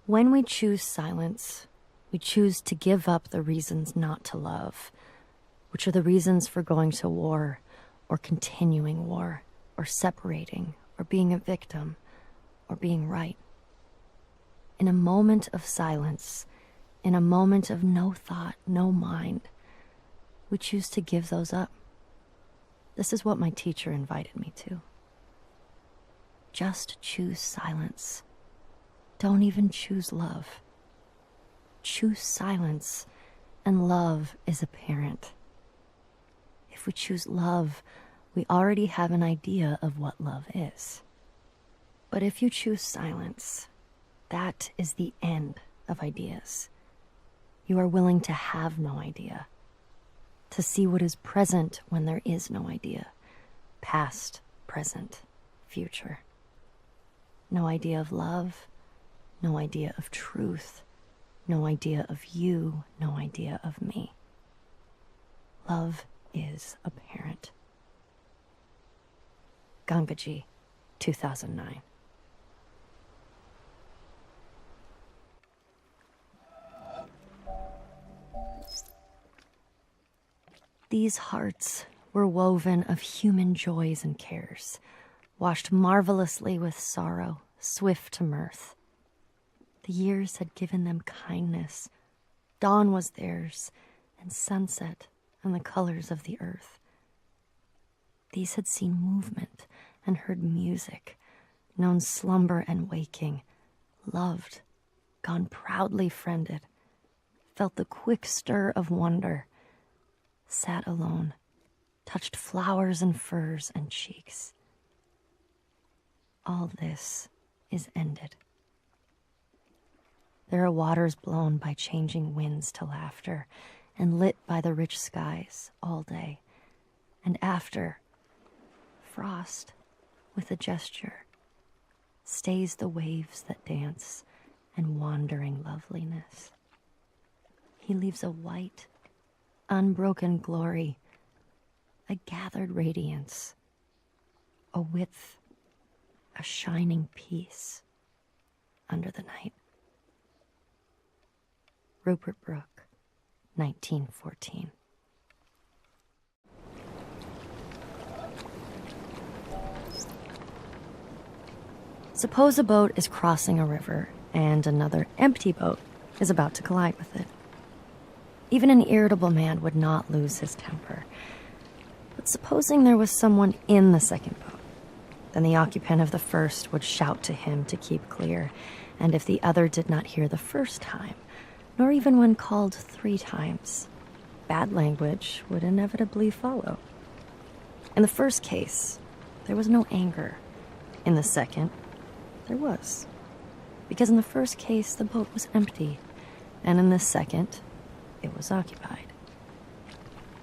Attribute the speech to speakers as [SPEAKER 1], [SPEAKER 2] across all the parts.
[SPEAKER 1] When we choose silence, we choose to give up the reasons not to love, which are the reasons for going to war, or continuing war, or separating, or being a victim, or being right. In a moment of silence, in a moment of no thought, no mind, we choose to give those up. This is what my teacher invited me to. Just choose silence. Don't even choose love. Choose silence, and love is apparent. If we choose love, we already have an idea of what love is. But if you choose silence, that is the end of ideas. You are willing to have no idea, to see what is present when there is no idea, past, present, future. No idea of love, no idea of truth, no idea of you, no idea of me. Love is apparent. Gangaji, 2009. These hearts were woven of human joys and cares, washed marvelously with sorrow, swift to mirth. The years had given them kindness. Dawn was theirs, and sunset, and the colors of the earth. These had seen movement and heard music, known slumber and waking, loved, gone proudly friended, felt the quick stir of wonder, sat alone, touched flowers and furs and cheeks. All this is ended. There are waters blown by changing winds to laughter, and lit by the rich skies all day. And after, frost, with a gesture, stays the waves that dance and wandering loveliness. He leaves a white, unbroken glory, a gathered radiance, a width, a shining peace under the night. Rupert Brooke, 1914. Suppose a boat is crossing a river and another empty boat is about to collide with it. Even an irritable man would not lose his temper. But supposing there was someone in the second boat, then the occupant of the first would shout to him to keep clear, and if the other did not hear the first time, nor even when called 3 times, bad language would inevitably follow. In the first case, there was no anger. In the second, there was. Because in the first case, the boat was empty, and in the second, it was occupied.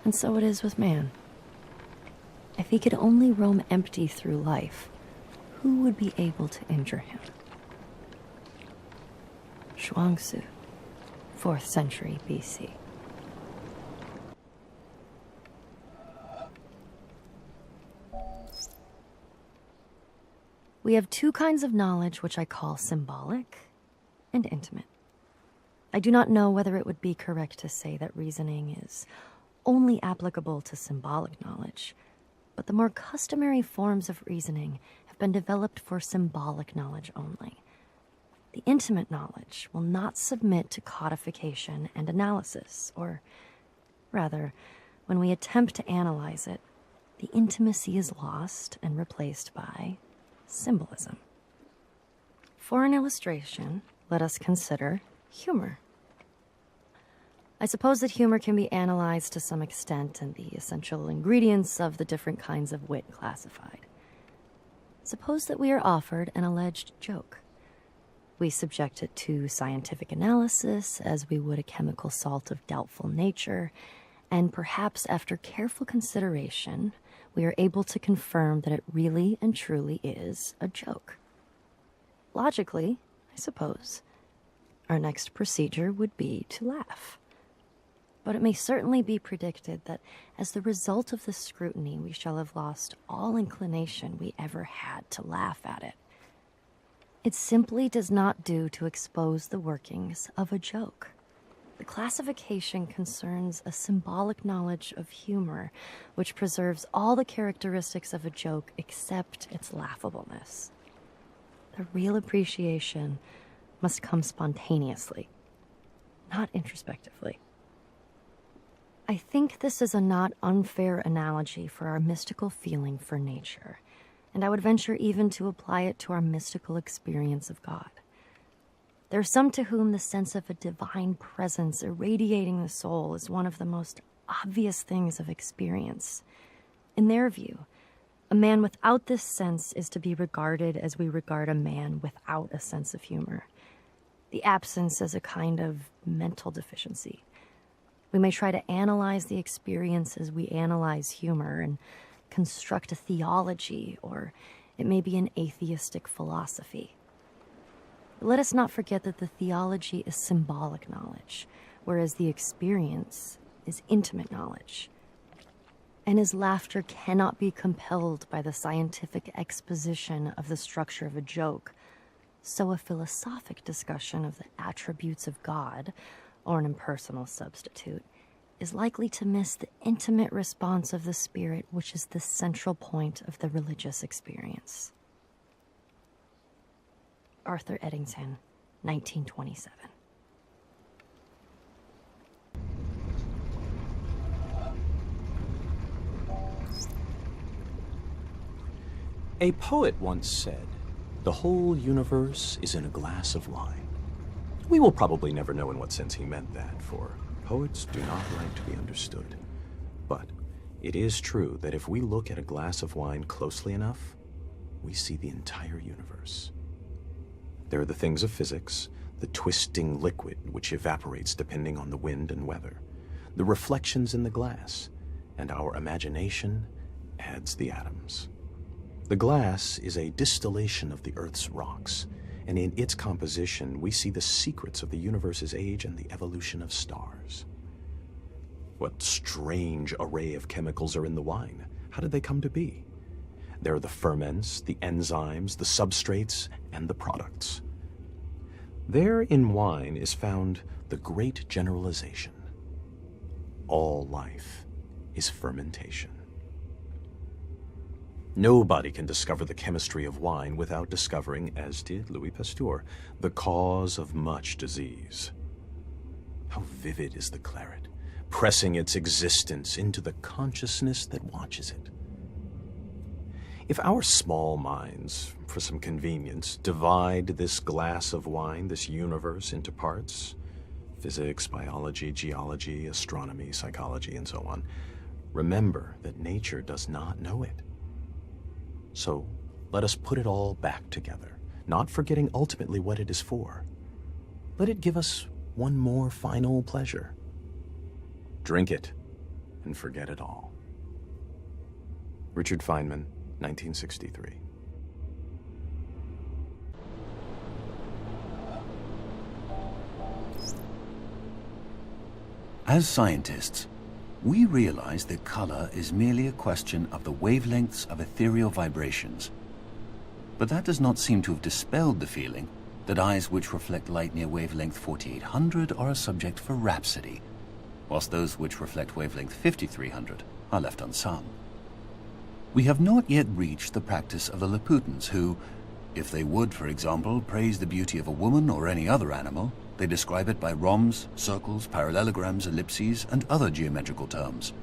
[SPEAKER 1] And so it is with man. If he could only roam empty through life, who would be able to injure him? Zhuangzi, 4th century BC. We have 2 kinds of knowledge which I call symbolic and intimate. I do not know whether it would be correct to say that reasoning is only applicable to symbolic knowledge, but the more customary forms of reasoning have been developed for symbolic knowledge only. The intimate knowledge will not submit to codification and analysis, or rather, when we attempt to analyze it, the intimacy is lost and replaced by symbolism. For an illustration, let us consider humor. I suppose that humor can be analyzed to some extent and the essential ingredients of the different kinds of wit classified. Suppose that we are offered an alleged joke. We subject it to scientific analysis as we would a chemical salt of doubtful nature, and perhaps after careful consideration, we are able to confirm that it really and truly is a joke. Logically, I suppose, our next procedure would be to laugh. But it may certainly be predicted that as the result of this scrutiny, we shall have lost all inclination we ever had to laugh at it. It simply does not do to expose the workings of a joke. The classification concerns a symbolic knowledge of humor, which preserves all the characteristics of a joke except its laughableness. The real appreciation must come spontaneously, not introspectively. I think this is a not unfair analogy for our mystical feeling for nature, and I would venture even to apply it to our mystical experience of God. There are some to whom the sense of a divine presence irradiating the soul is one of the most obvious things of experience. In their view, a man without this sense is to be regarded as we regard a man without a sense of humor. The absence is a kind of mental deficiency. We may try to analyze the experience as we analyze humor and construct a theology, or it may be an atheistic philosophy. Let us not forget that the theology is symbolic knowledge, whereas the experience is intimate knowledge. And as laughter cannot be compelled by the scientific exposition of the structure of a joke, so a philosophic discussion of the attributes of God, or an impersonal substitute, is likely to miss the intimate response of the spirit, which is the central point of the religious experience. Arthur Eddington, 1927.
[SPEAKER 2] A poet once said, "The whole universe is in a glass of wine." We will probably never know in what sense he meant that, for poets do not like to be understood. But it is true that if we look at a glass of wine closely enough, we see the entire universe. There are the things of physics, the twisting liquid which evaporates depending on the wind and weather, the reflections in the glass, and our imagination adds the atoms. The glass is a distillation of the Earth's rocks, and in its composition we see the secrets of the universe's age and the evolution of stars. What strange array of chemicals are in the wine? How did they come to be? There are the ferments, the enzymes, the substrates, and the products. There in wine is found the great generalization. All life is fermentation. Nobody can discover the chemistry of wine without discovering, as did Louis Pasteur, the cause of much disease. How vivid is the claret, pressing its existence into the consciousness that watches it. If our small minds, for some convenience, divide this glass of wine, this universe, into parts, physics, biology, geology, astronomy, psychology, and so on, remember that nature does not know it. So let us put it all back together, not forgetting ultimately what it is for. Let it give us one more final pleasure. Drink it and forget it all. Richard Feynman, 1963.
[SPEAKER 3] As scientists, we realize that color is merely a question of the wavelengths of ethereal vibrations. But that does not seem to have dispelled the feeling that eyes which reflect light near wavelength 4800 are a subject for rhapsody, whilst those which reflect wavelength 5300 are left unsung. We have not yet reached the practice of the Laputans who, if they would, for example, praise the beauty of a woman or any other animal, they describe it by rhombs, circles, parallelograms, ellipses, and other geometrical terms.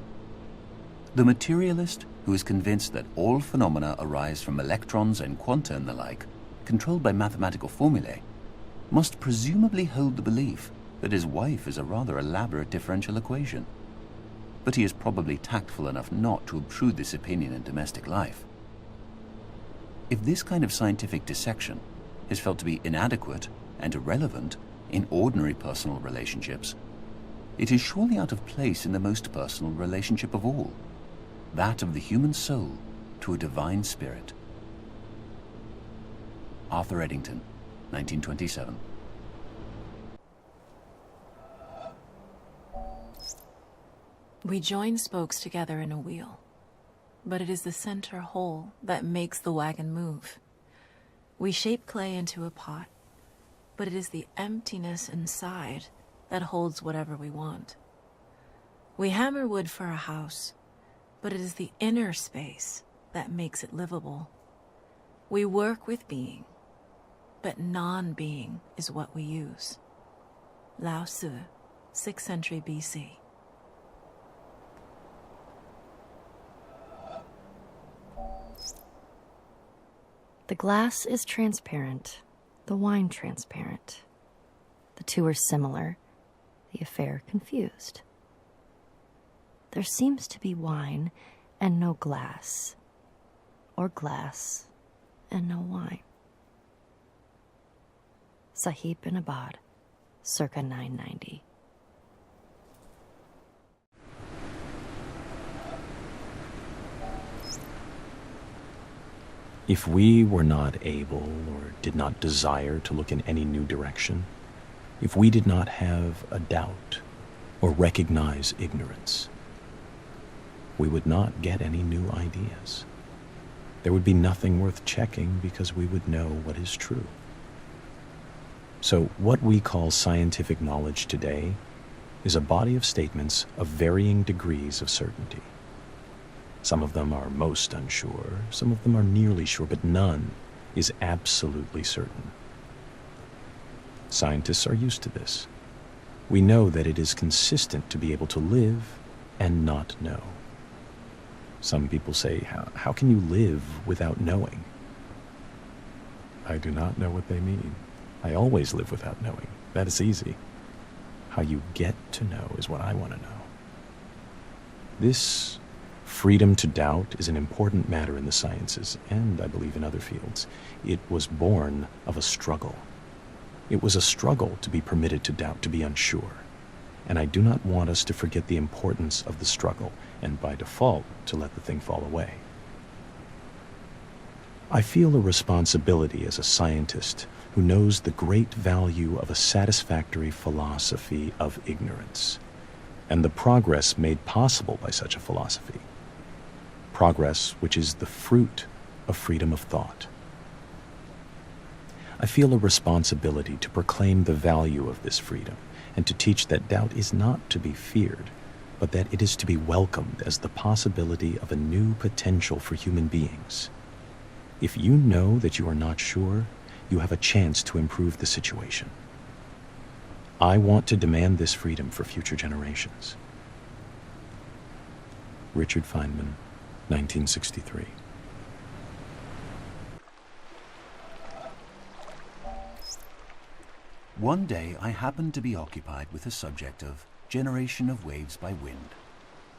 [SPEAKER 3] The materialist, who is convinced that all phenomena arise from electrons and quanta and the like, controlled by mathematical formulae, must presumably hold the belief that his wife is a rather elaborate differential equation. But he is probably tactful enough not to obtrude this opinion in domestic life. If this kind of scientific dissection is felt to be inadequate and irrelevant in ordinary personal relationships, it is surely out of place in the most personal relationship of all, that of the human soul to a divine spirit. Arthur Eddington, 1927.
[SPEAKER 4] We join spokes together in a wheel, but it is the center whole that makes the wagon move. We shape clay into a pot, but it is the emptiness inside that holds whatever we want. We hammer wood for a house, but it is the inner space that makes it livable. We work with being, but non-being is what we use. Lao Tzu, 6th century BC.
[SPEAKER 1] The glass is transparent, the wine transparent. The two are similar, the affair confused. There seems to be wine and no glass, or glass and no wine. Sahib bin Abad, circa 990.
[SPEAKER 2] If we were not able or did not desire to look in any new direction, if we did not have a doubt or recognize ignorance, we would not get any new ideas. There would be nothing worth checking because we would know what is true. So what we call scientific knowledge today is a body of statements of varying degrees of certainty. Some of them are most unsure, some of them are nearly sure, but none is absolutely certain. Scientists are used to this. We know that it is consistent to be able to live and not know. Some people say, how can you live without knowing? I do not know what they mean. I always live without knowing. That is easy. How you get to know is what I want to know. This freedom to doubt is an important matter in the sciences, and I believe in other fields. It was born of a struggle. It was a struggle to be permitted to doubt, to be unsure. And I do not want us to forget the importance of the struggle, and by default, to let the thing fall away. I feel a responsibility as a scientist who knows the great value of a satisfactory philosophy of ignorance, and the progress made possible by such a philosophy. Progress which is the fruit of freedom of thought. I feel a responsibility to proclaim the value of this freedom and to teach that doubt is not to be feared, but that it is to be welcomed as the possibility of a new potential for human beings. If you know that you are not sure, you have a chance to improve the situation. I want to demand this freedom for future generations. Richard Feynman, 1963.
[SPEAKER 3] One day I happened to be occupied with the subject of generation of waves by wind.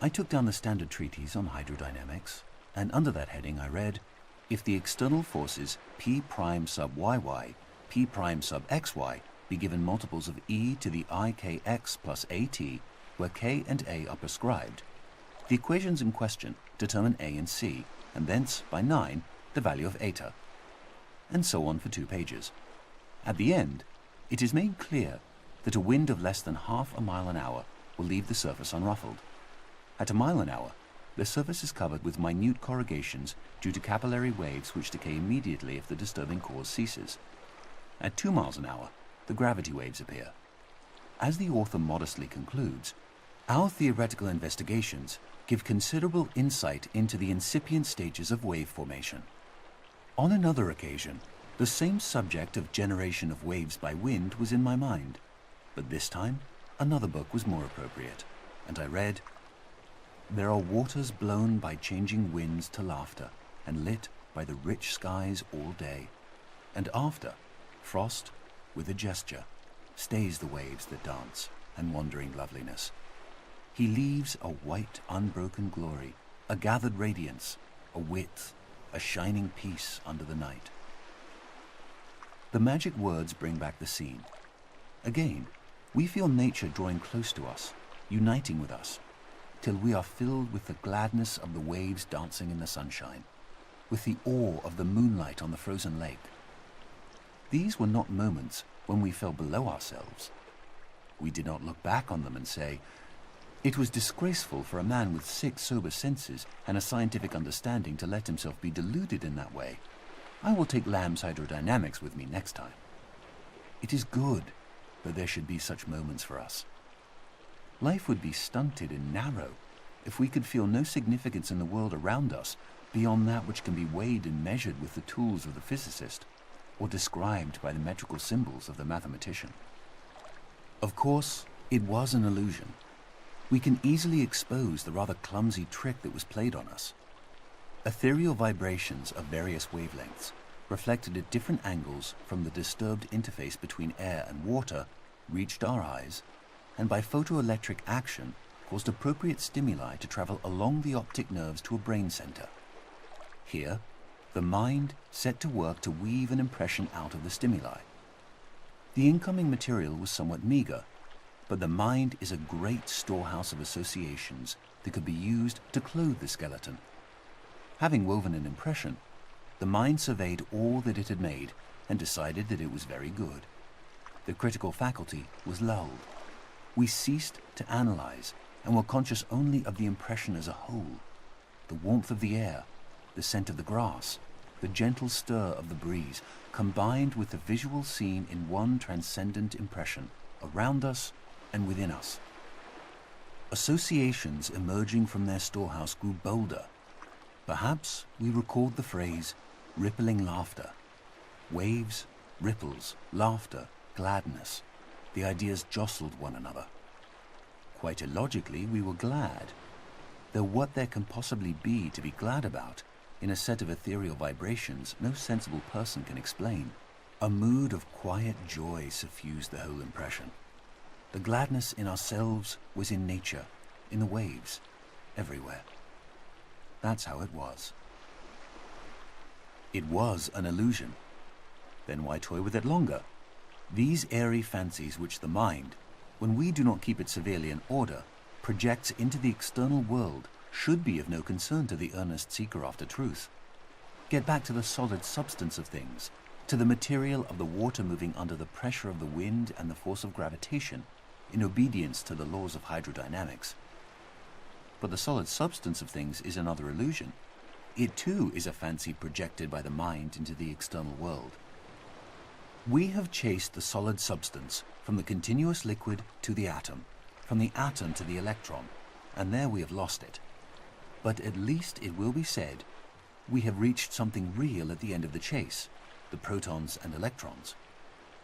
[SPEAKER 3] I took down the standard treatise on hydrodynamics, and under that heading I read, if the external forces P prime sub YY, P prime sub XY be given multiples of e to the ikx plus at, where k and a are prescribed, the equations in question determine a and c, and thence, by 9, the value of eta. And so on for 2 pages. At the end, it is made clear that a wind of less than half a mile an hour will leave the surface unruffled. At a mile an hour, the surface is covered with minute corrugations due to capillary waves which decay immediately if the disturbing cause ceases. At 2 miles an hour, the gravity waves appear. As the author modestly concludes, our theoretical investigations give considerable insight into the incipient stages of wave formation. On another occasion, the same subject of generation of waves by wind was in my mind, but this time another book was more appropriate, and I read, "There are waters blown by changing winds to laughter, and lit by the rich skies all day, and after, frost, with a gesture, stays the waves that dance, and wandering loveliness. He leaves a white, unbroken glory, a gathered radiance, a width, a shining peace under the night." The magic words bring back the scene. Again, we feel nature drawing close to us, uniting with us, till we are filled with the gladness of the waves dancing in the sunshine, with the awe of the moonlight on the frozen lake. These were not moments when we fell below ourselves. We did not look back on them and say, "It was disgraceful for a man with 6 sober senses and a scientific understanding to let himself be deluded in that way." I will take Lamb's hydrodynamics with me next time. It is good that there should be such moments for us. Life would be stunted and narrow if we could feel no significance in the world around us beyond that which can be weighed and measured with the tools of the physicist, or described by the metrical symbols of the mathematician. Of course, it was an illusion. We can easily expose the rather clumsy trick that was played on us. Ethereal vibrations of various wavelengths, reflected at different angles from the disturbed interface between air and water, reached our eyes, and by photoelectric action caused appropriate stimuli to travel along the optic nerves to a brain center. Here, the mind set to work to weave an impression out of the stimuli. The incoming material was somewhat meager, but the mind is a great storehouse of associations that could be used to clothe the skeleton. Having woven an impression, the mind surveyed all that it had made and decided that it was very good. The critical faculty was lulled. We ceased to analyze and were conscious only of the impression as a whole. The warmth of the air, the scent of the grass, the gentle stir of the breeze, combined with the visual scene in one transcendent impression, around us and within us. Associations emerging from their storehouse grew bolder. Perhaps we recalled the phrase, rippling laughter. Waves, ripples, laughter, gladness. The ideas jostled one another. Quite illogically, we were glad, though what there can possibly be to be glad about in a set of ethereal vibrations no sensible person can explain. A mood of quiet joy suffused the whole impression. The gladness in ourselves was in nature, in the waves, everywhere. That's how it was. It was an illusion. Then why toy with it longer? These airy fancies which the mind, when we do not keep it severely in order, projects into the external world should be of no concern to the earnest seeker after truth. Get back to the solid substance of things, to the material of the water moving under the pressure of the wind and the force of gravitation, in obedience to the laws of hydrodynamics. But the solid substance of things is another illusion. It too is a fancy projected by the mind into the external world. We have chased the solid substance from the continuous liquid to the atom, from the atom to the electron, and there we have lost it. But at least it will be said, we have reached something real at the end of the chase, the protons and electrons.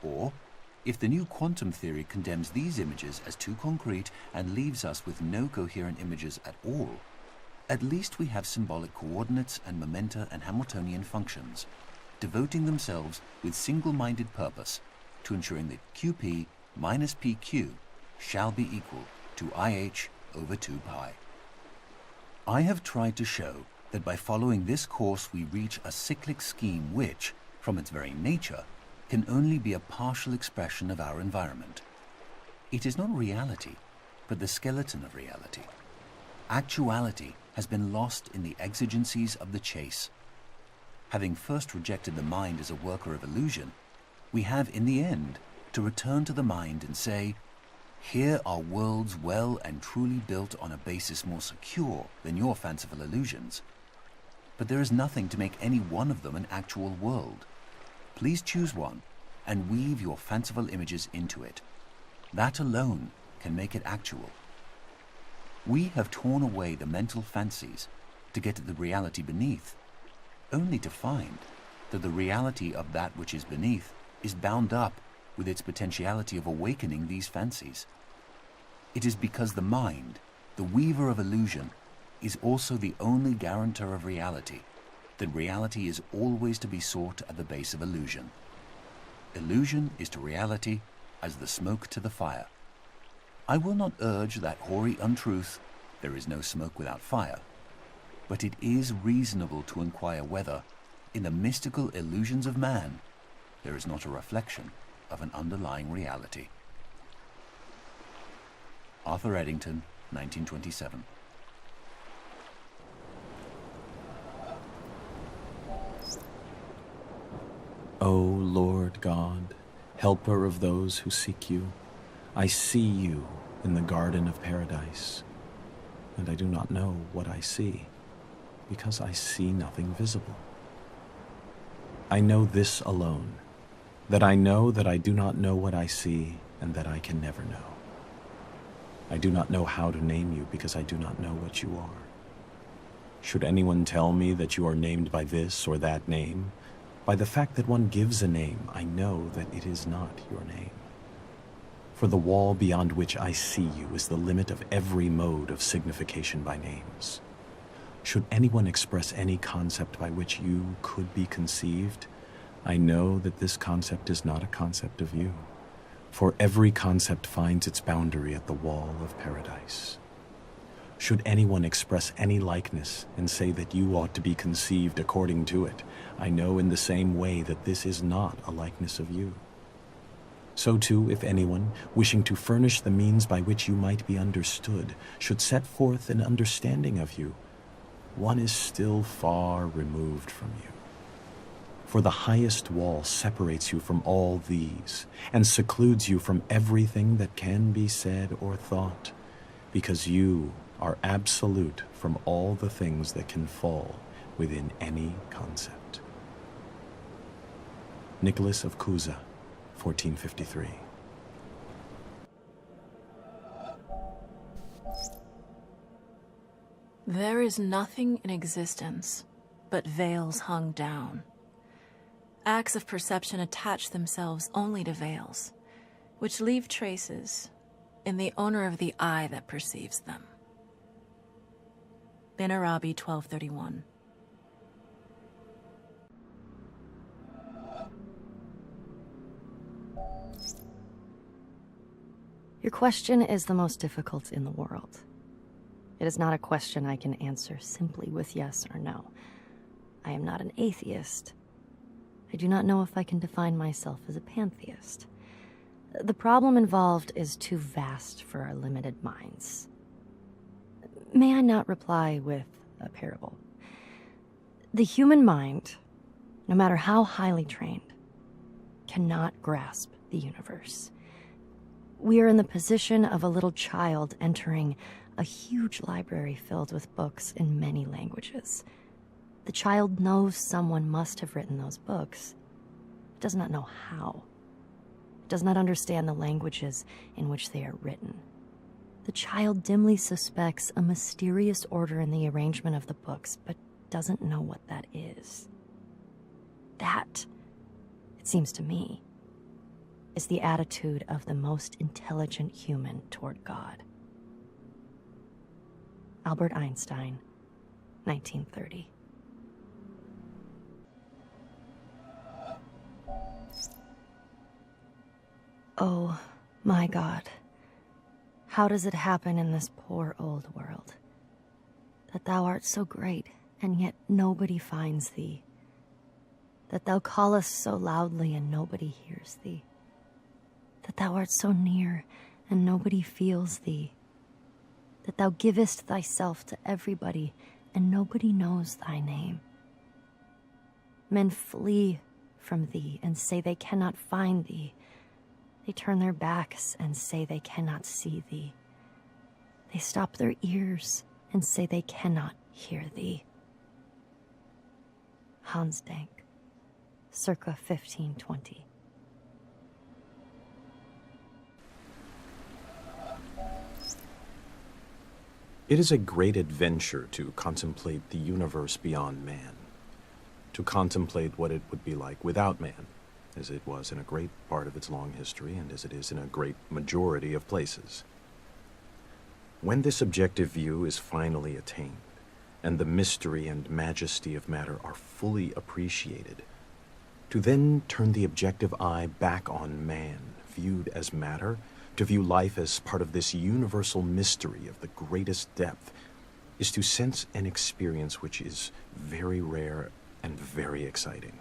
[SPEAKER 3] Or, if the new quantum theory condemns these images as too concrete and leaves us with no coherent images at all, at least we have symbolic coordinates and momenta and Hamiltonian functions, devoting themselves with single-minded purpose to ensuring that QP minus PQ shall be equal to IH over 2 pi. I have tried to show that by following this course we reach a cyclic scheme which, from its very nature, can only be a partial expression of our environment. It is not reality, but the skeleton of reality. Actuality has been lost in the exigencies of the chase. Having first rejected the mind as a worker of illusion, we have in the end to return to the mind and say, here are worlds well and truly built on a basis more secure than your fanciful illusions. But there is nothing to make any one of them an actual world. Please choose one and weave your fanciful images into it. That alone can make it actual. We have torn away the mental fancies to get at the reality beneath, only to find that the reality of that which is beneath is bound up with its potentiality of awakening these fancies. It is because the mind, the weaver of illusion, is also the only guarantor of reality, that reality is always to be sought at the base of illusion. Illusion is to reality as the smoke to the fire. I will not urge that hoary untruth, there is no smoke without fire, but it is reasonable to inquire whether, in the mystical illusions of man, there is not a reflection of an underlying reality. Arthur Eddington, 1927.
[SPEAKER 2] O Lord God, helper of those who seek you, I see you in the garden of paradise, and I do not know what I see, because I see nothing visible. I know this alone, that I know that I do not know what I see, and that I can never know. I do not know how to name you because I do not know what you are. Should anyone tell me that you are named by this or that name, by the fact that one gives a name, I know that it is not your name. For the wall beyond which I see you is the limit of every mode of signification by names. Should anyone express any concept by which you could be conceived, I know that this concept is not a concept of you, for every concept finds its boundary at the wall of paradise. Should anyone express any likeness and say that you ought to be conceived according to it, I know in the same way that this is not a likeness of you. So too, if anyone, wishing to furnish the means by which you might be understood, should set forth an understanding of you, one is still far removed from you. For the highest wall separates you from all these, and secludes you from everything that can be said or thought, because you are absolute from all the things that can fall within any concept. Nicholas of Cusa, 1453.
[SPEAKER 4] There is nothing in existence but veils hung down. Acts of perception attach themselves only to veils, which leave traces in the owner of the eye that perceives them. Bin Arabi, 1231.
[SPEAKER 1] Your question is the most difficult in the world. It is not a question I can answer simply with yes or no. I am not an atheist. I do not know if I can define myself as a pantheist. The problem involved is too vast for our limited minds. May I not reply with a parable? The human mind, no matter how highly trained, cannot grasp the universe. We are in the position of a little child entering a huge library filled with books in many languages. The child knows someone must have written those books. It does not know how. It does not understand the languages in which they are written. The child dimly suspects a mysterious order in the arrangement of the books, but doesn't know what that is. That, it seems to me, is the attitude of the most intelligent human toward God. Albert Einstein, 1930. Oh, my God, how does it happen in this poor old world, that thou art so great, and yet nobody finds thee, that thou callest so loudly, and nobody hears thee, that thou art so near, and nobody feels thee, that thou givest thyself to everybody, and nobody knows thy name. Men flee from thee, and say they cannot find thee. They turn their backs and say they cannot see thee. They stop their ears and say they cannot hear thee. Hans Denk, circa 1520.
[SPEAKER 2] It is a great adventure to contemplate the universe beyond man, to contemplate what it would be like without man, as it was in a great part of its long history and as it is in a great majority of places. When this objective view is finally attained, and the mystery and majesty of matter are fully appreciated, to then turn the objective eye back on man, viewed as matter, to view life as part of this universal mystery of the greatest depth, is to sense an experience which is very rare and very exciting.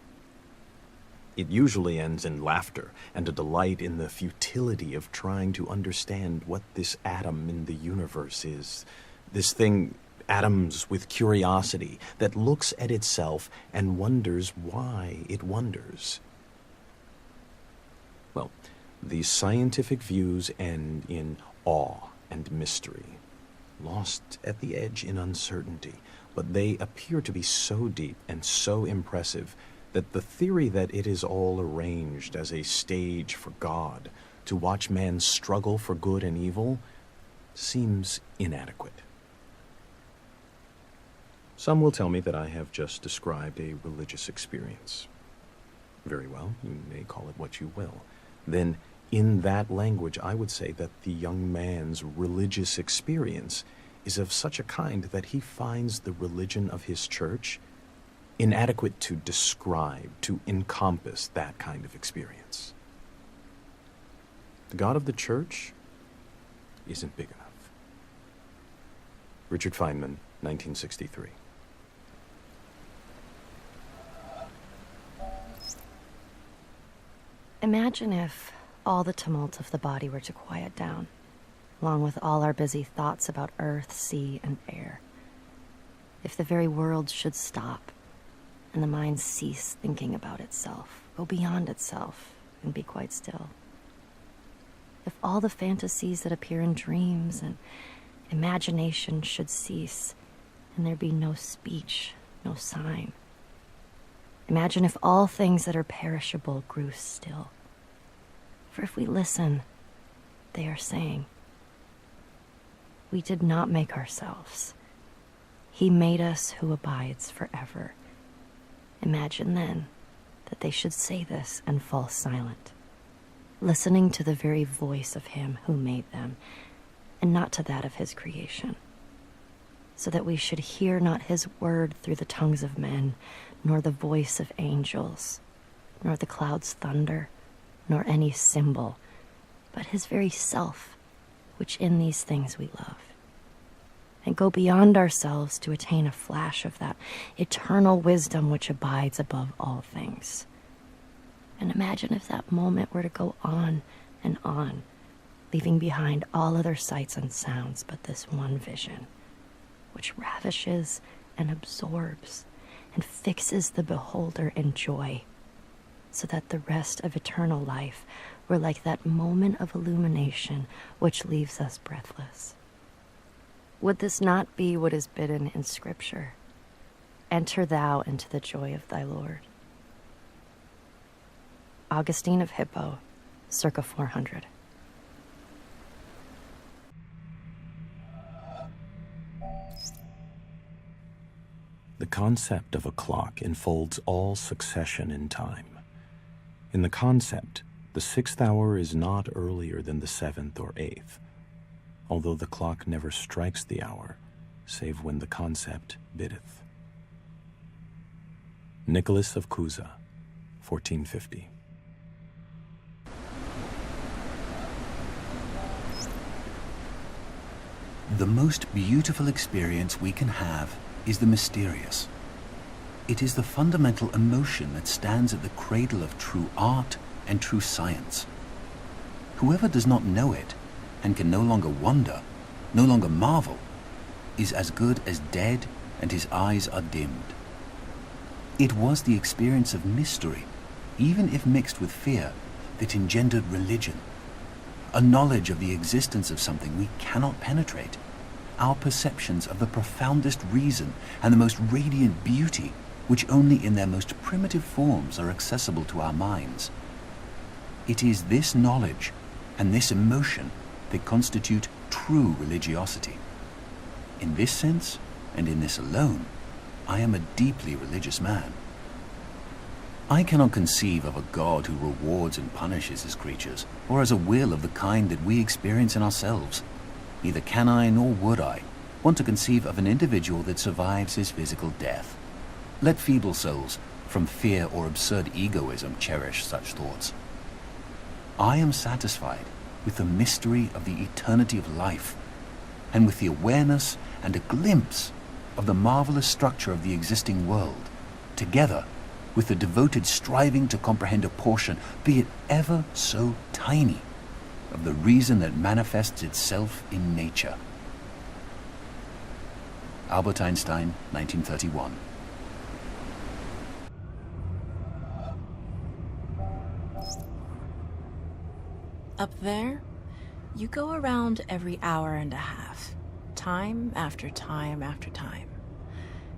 [SPEAKER 2] It usually ends in laughter and a delight in the futility of trying to understand what this atom in the universe is, this thing, atoms with curiosity, that looks at itself and wonders why it wonders. Well, these scientific views end in awe and mystery, lost at the edge in uncertainty, but they appear to be so deep and so impressive that the theory that it is all arranged as a stage for God to watch man struggle for good and evil seems inadequate. Some will tell me that I have just described a religious experience. Very well, you may call it what you will. Then, in that language, I would say that the young man's religious experience is of such a kind that he finds the religion of his church inadequate to describe, to encompass that kind of experience. The God of the church isn't big enough. Richard Feynman, 1963.
[SPEAKER 1] Imagine if all the tumult of the body were to quiet down, along with all our busy thoughts about earth, sea, and air. If the very world should stop, and the mind cease thinking about itself, go beyond itself, and be quite still. If all the fantasies that appear in dreams and imagination should cease, and there be no speech, no sign. Imagine if all things that are perishable grew still. For if we listen, they are saying, we did not make ourselves. He made us who abides forever. Imagine then that they should say this and fall silent, listening to the very voice of him who made them, and not to that of his creation, so that we should hear not his word through the tongues of men, nor the voice of angels, nor the clouds' thunder, nor any symbol, but his very self, which in these things we love, and go beyond ourselves to attain a flash of that eternal wisdom which abides above all things. And imagine if that moment were to go on and on, leaving behind all other sights and sounds but this one vision, which ravishes and absorbs and fixes the beholder in joy, so that the rest of eternal life were like that moment of illumination which leaves us breathless. Would this not be what is bidden in Scripture? Enter thou into the joy of thy Lord. Augustine of Hippo, circa 400.
[SPEAKER 2] The concept of a clock enfolds all succession in time. In the concept, the 6th hour is not earlier than the 7th or 8th, although the clock never strikes the hour, save when the concept biddeth. Nicholas of Cusa, 1450.
[SPEAKER 3] The most beautiful experience we can have is the mysterious. It is the fundamental emotion that stands at the cradle of true art and true science. Whoever does not know it, and can no longer wonder, no longer marvel, is as good as dead and his eyes are dimmed. It was the experience of mystery, even if mixed with fear, that engendered religion. A knowledge of the existence of something we cannot penetrate, our perceptions of the profoundest reason and the most radiant beauty, which only in their most primitive forms are accessible to our minds. It is this knowledge and this emotion that constitute true religiosity. In this sense, and in this alone, I am a deeply religious man. I cannot conceive of a God who rewards and punishes his creatures, or as a will of the kind that we experience in ourselves. Neither can I, nor would I, want to conceive of an individual that survives his physical death. Let feeble souls, from fear or absurd egoism, cherish such thoughts. I am satisfied with the mystery of the eternity of life, and with the awareness and a glimpse of the marvelous structure of the existing world, together with the devoted striving to comprehend a portion, be it ever so tiny, of the reason that manifests itself in nature. Albert Einstein, 1931.
[SPEAKER 4] Up there, you go around every hour and a half, time after time after time.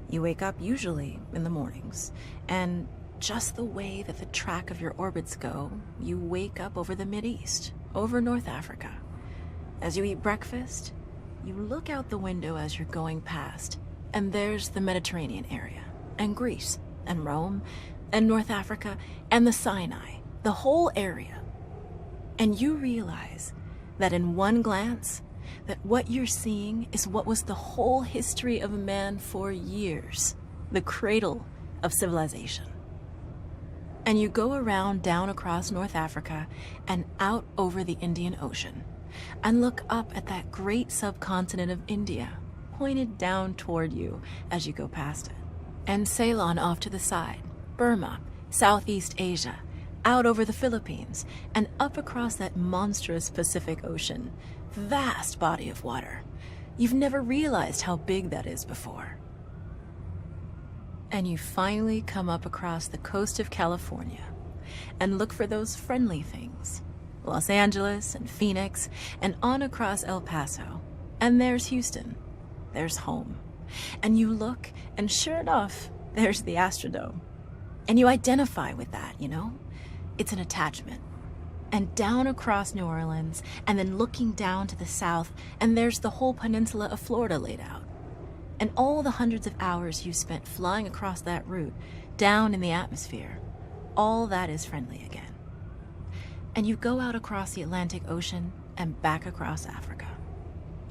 [SPEAKER 4] You wake up usually in the mornings, and just the way that the track of your orbits go, you wake up over the Mideast, over North Africa. As you eat breakfast, you look out the window as you're going past, and there's the Mediterranean area, and Greece, and Rome, and North Africa, and the Sinai, the whole area. And you realize that in one glance, that what you're seeing is what was the whole history of man for years, the cradle of civilization. And you go around down across North Africa and out over the Indian Ocean and look up at that great subcontinent of India pointed down toward you as you go past it. And Ceylon off to the side, Burma, Southeast Asia, out over the Philippines, and up across that monstrous Pacific Ocean, vast body of water. You've never realized how big that is before. And you finally come up across the coast of California and look for those friendly things. Los Angeles and Phoenix and on across El Paso. And there's Houston. There's home. And you look, and sure enough, there's the Astrodome. And you identify with that, you know? It's an attachment. And down across New Orleans, and then looking down to the south, and there's the whole peninsula of Florida laid out. And all the hundreds of hours you spent flying across that route, down in the atmosphere, all that is friendly again. And you go out across the Atlantic Ocean and back across Africa.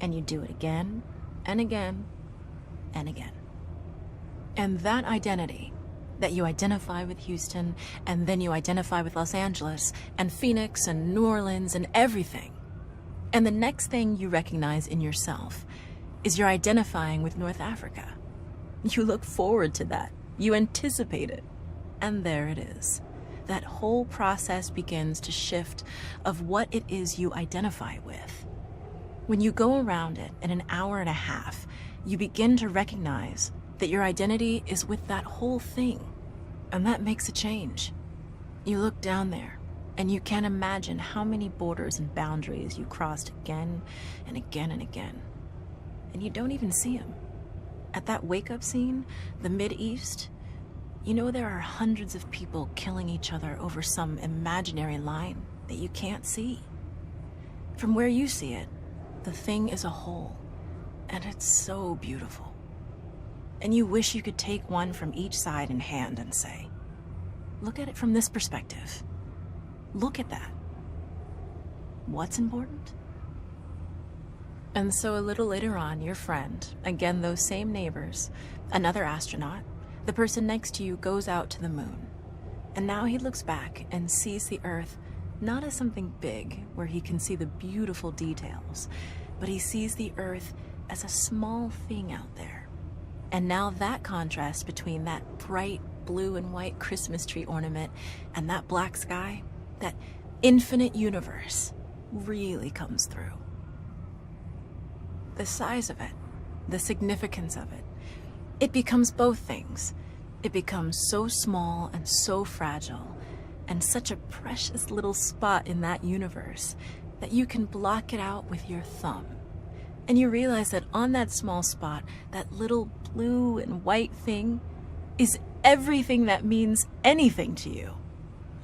[SPEAKER 4] And you do it again, and again, and again. And that identity, that you identify with Houston, and then you identify with Los Angeles, and Phoenix, and New Orleans, and everything. And the next thing you recognize in yourself is you're identifying with North Africa. You look forward to that. You anticipate it. And there it is. That whole process begins to shift of what it is you identify with. When you go around it in an hour and a half, you begin to recognize that your identity is with that whole thing. And that makes a change. You look down there, and you can't imagine how many borders and boundaries you crossed again and again and again. And you don't even see them. At that wake-up scene, the Mideast, you know there are hundreds of people killing each other over some imaginary line that you can't see. From where you see it, the thing is a whole, and it's so beautiful. And you wish you could take one from each side in hand and say, look at it from this perspective. Look at that. What's important? And so a little later on, your friend, again those same neighbors, another astronaut, the person next to you goes out to the moon. And now he looks back and sees the Earth not as something big where he can see the beautiful details, but he sees the Earth as a small thing out there. And now that contrast between that bright blue and white Christmas tree ornament and that black sky, that infinite universe, really comes through. The size of it, the significance of it, it becomes both things. It becomes so small and so fragile, and such a precious little spot in that universe that you can block it out with your thumb. And you realize that on that small spot, that little blue and white thing is everything that means anything to you.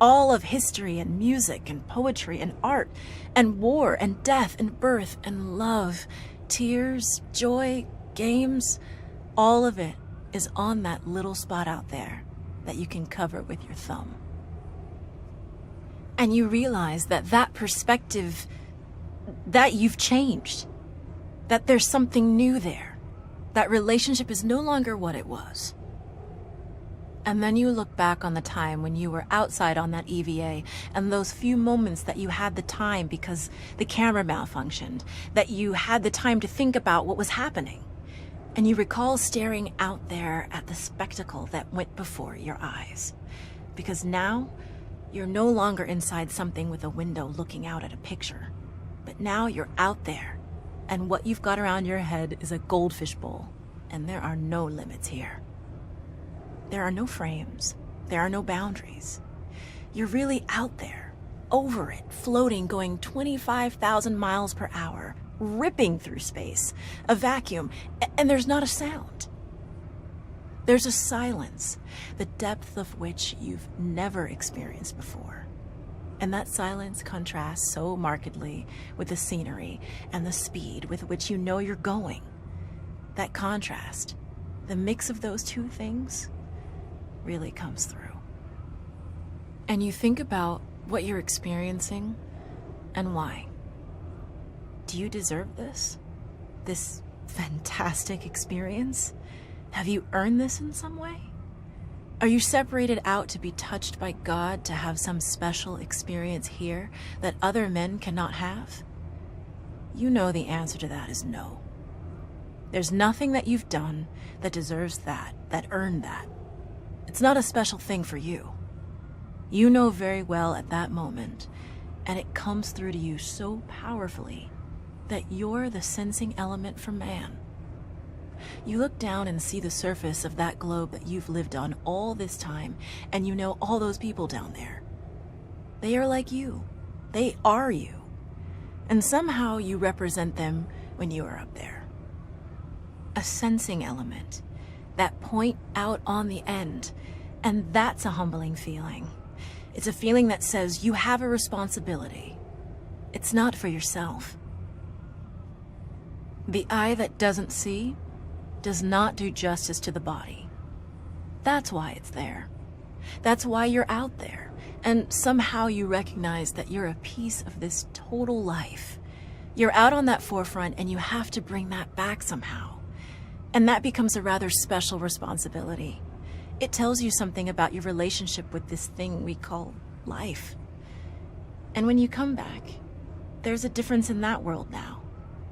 [SPEAKER 4] All of history and music and poetry and art and war and death and birth and love, tears, joy, games, all of it is on that little spot out there that you can cover with your thumb. And you realize that that perspective, that you've changed, that there's something new there. That relationship is no longer what it was. And then you look back on the time when you were outside on that EVA and those few moments that you had the time because the camera malfunctioned, that you had the time to think about what was happening. And you recall staring out there at the spectacle that went before your eyes. Because now, you're no longer inside something with a window looking out at a picture. But now you're out there, and what you've got around your head is a goldfish bowl, and there are no limits here. There are no frames. There are no boundaries. You're really out there, over it, floating, going 25,000 miles per hour, ripping through space, a vacuum, and there's not a sound. There's a silence, the depth of which you've never experienced before. And that silence contrasts so markedly with the scenery and the speed with which you know you're going. That contrast, the mix of those two things, really comes through. And you think about what you're experiencing and why. Do you deserve this? This fantastic experience? Have you earned this in some way? Are you separated out to be touched by God to have some special experience here that other men cannot have? You know the answer to that is no. There's nothing that you've done that deserves that earned that. It's not a special thing for you. You know very well at that moment, and it comes through to you so powerfully that you're the sensing element for man. You look down and see the surface of that globe that you've lived on all this time, and you know all those people down there. They are like you. They are you. And somehow you represent them when you are up there. A sensing element, that point out on the end, and that's a humbling feeling. It's a feeling that says you have a responsibility. It's not for yourself. The eye that doesn't see does not do justice to the body. That's why it's there. That's why you're out there. And somehow you recognize that you're a piece of this total life. You're out on that forefront and you have to bring that back somehow. And that becomes a rather special responsibility. It tells you something about your relationship with this thing we call life. And when you come back, there's a difference in that world now.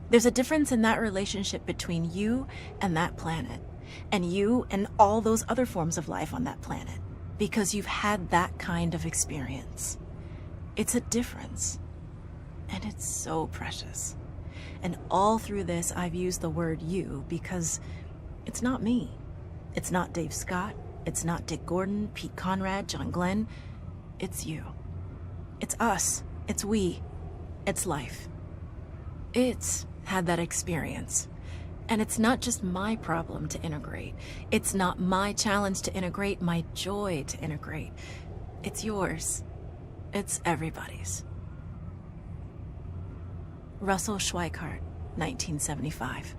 [SPEAKER 4] There's a difference in that relationship between you and that planet, and you and all those other forms of life on that planet, because you've had that kind of experience. It's a difference, and it's so precious. And all through this, I've used the word you because it's not me. It's not Dave Scott. It's not Dick Gordon, Pete Conrad, John Glenn. It's you. It's us. It's we. It's life. It's had that experience. And it's not just my problem to integrate. It's not my challenge to integrate, my joy to integrate. It's yours. It's everybody's. Russell Schweickart, 1975.